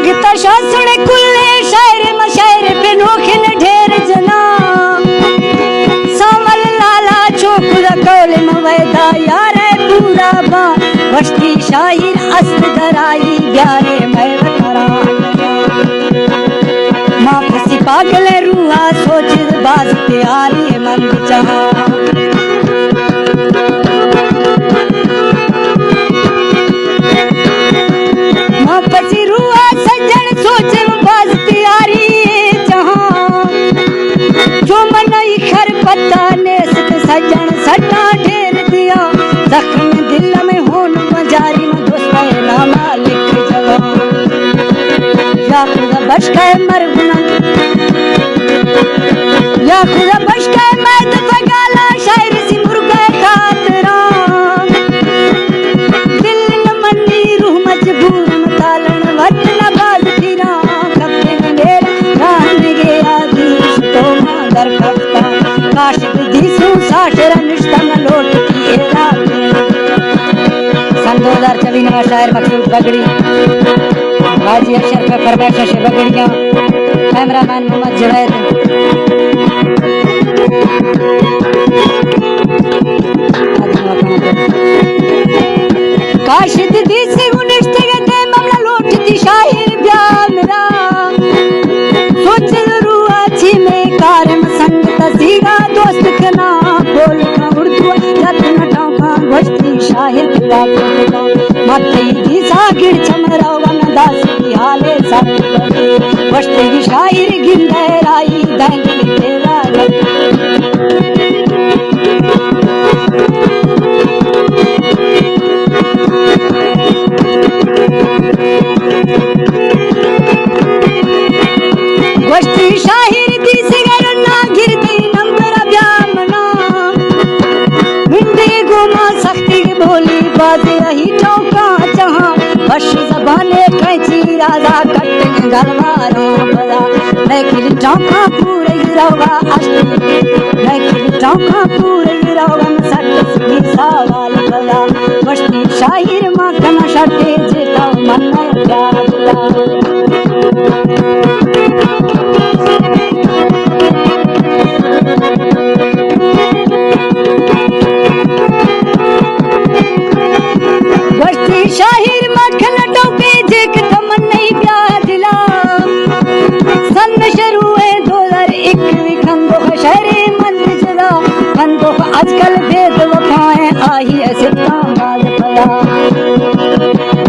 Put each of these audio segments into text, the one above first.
लगता शासन कुल्ले शहर में शहर पे नोखिन ढेर जना सावल लाला चौक कौल में वैदा यार पूरा बा बस्ती शाहिर अस्त दराई ब्यारे मैं बतरा माँ फसी पागल रूहा सोच बाज प्यारी मन चाहा सज्जन सट्टा ढेर दिया जख्म दिल में होन बजारी में दोस्त नामा लिख जवा या खुदा बशका मरगुना या खुदा बशका मैं तो बगाला शायर सी मुर्गा खातरा दिल न मनी रूह मजबूर मतालन वत न बाज फिरा कब्जे में मेरा रान गया दीश तो मादर कफ्ता काश दिसू साशर निष्ठन लोट की रात सन 2024 में शायर मखसूद बगड़ी हाजी अशर पे फरमाइश से बगड़ियां कैमरामैन मोहम्मद जुनैद काश दिसू निष्ठन मामला लोट दी शायर ब्याह मेरा सोच रुआ छी में कारम संग तसीरा दोस्त कना बोल का उर्दू जतन टोका बस्ती शाहिर ला माथे दी सागिर चमरा वन दास की हाले सब बस्ती शाहिर गिंदराई दंगली तेरा बस्ती शाहिर दी सिगर ना गिरती नंबर ब्यामना मिंदे गुमा सख्ती बोली बाजे रही चौका जहां बश जबाने कैची राजा कट गलवारा बड़ा मैं किल चौका पूरे रवा अष्टी मैं किल चौका पूरे रवा सट सी सवाल बड़ा बस्ती शाहिर मां कना शर्ते जेता मन प्यार बस्ती शाहिर मखन टोपे जिक तमन नहीं प्यार दिला सन शुरू है 2001 खंदो शहरे मन जरा खंदो आजकल भेद वफाएं आई है सिता बाज पड़ा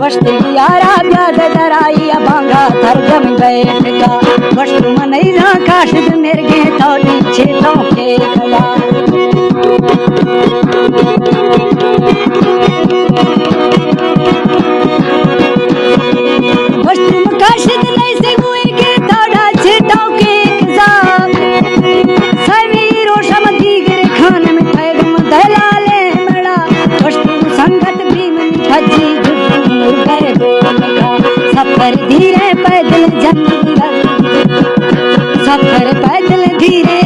बस्ती यारा ब्याद दराई भांगा थरगम बैठ का बस्ती मन नहीं ना काशिद मेरे थोड़ी छेतों के खला काशिद नहीं से हुए के थोड़ा छेटाओ के एग्जाम सभी रोशम दीगर खान में पैगम दलाले मड़ा बस्ती संगत भी मन फजी जुड़ गए बेलका सफर धीरे पैदल जंगली सफर पैदल धीरे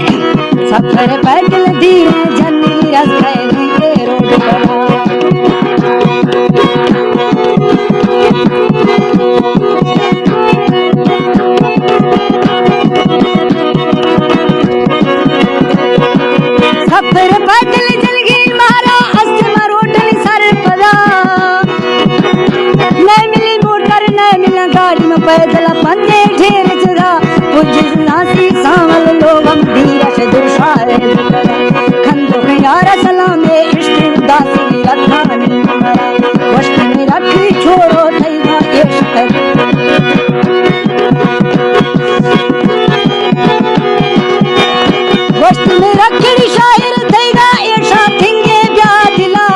जंगली रस गए के रोड पर सफर पैदल जलगी मारा अस्मा रोटल सर पदा न मिली मोटर न मिला गाड़ी में पैदल पंदे ढेर जगह पुज नासी सावल लोगम धीरश दुशारे खंदो यार सलामे इश्क दासी रखानी मरा वस्त में रखी छोड़ो थईगा इश्क वस्त में रखड़ी शायर थईगा ऐसा थिंगे ब्याह दिला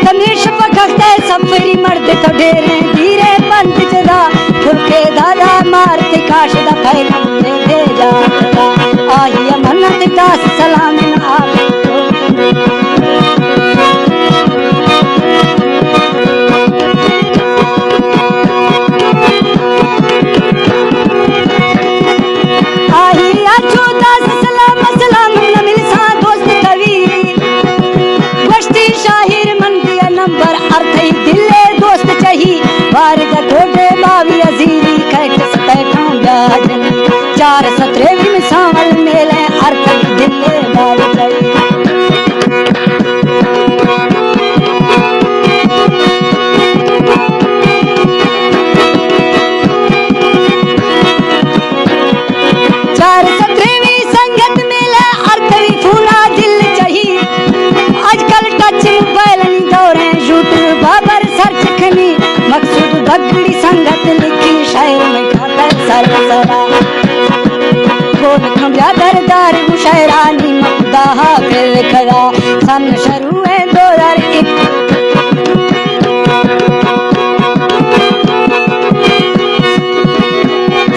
तमेश पखते सफरी मर्द तो ढेरे धीरे बंद जदा फुलके दादा मारते काश दा फैला दे जा आई अमनत दास सलाम ना दिले दोस्त चाहिए वारिद कोटे बावी अजीज बगड़ी संगत लिखी शायर में खाता सर सरा बोल खम्या दरदार मुशायरानी मखदा के खरा सन शुरू है 2001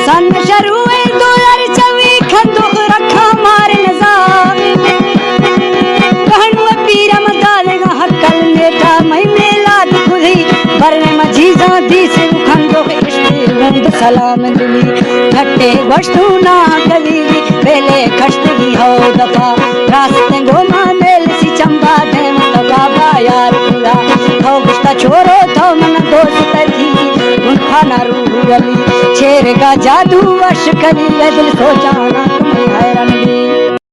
सन शुरू है 2024 खंदुक रखा मार नजार कहनु पीर मदालेगा हकल नेटा मैं मेलाद खुदी बरने मजीजा दी से खंदुक इश्क सलाम दिली घटे बस्तू ना गली पहले खश्तगी हो दफा रास्ते गोमा मेल सी चंबा दे मत बाबा यार खुदा हो गुस्ता छोरो तो मन दोस्त थी उन खाना रूह अली शेर का जादू वश करी दिल सोचा ना तुम्हें हैरान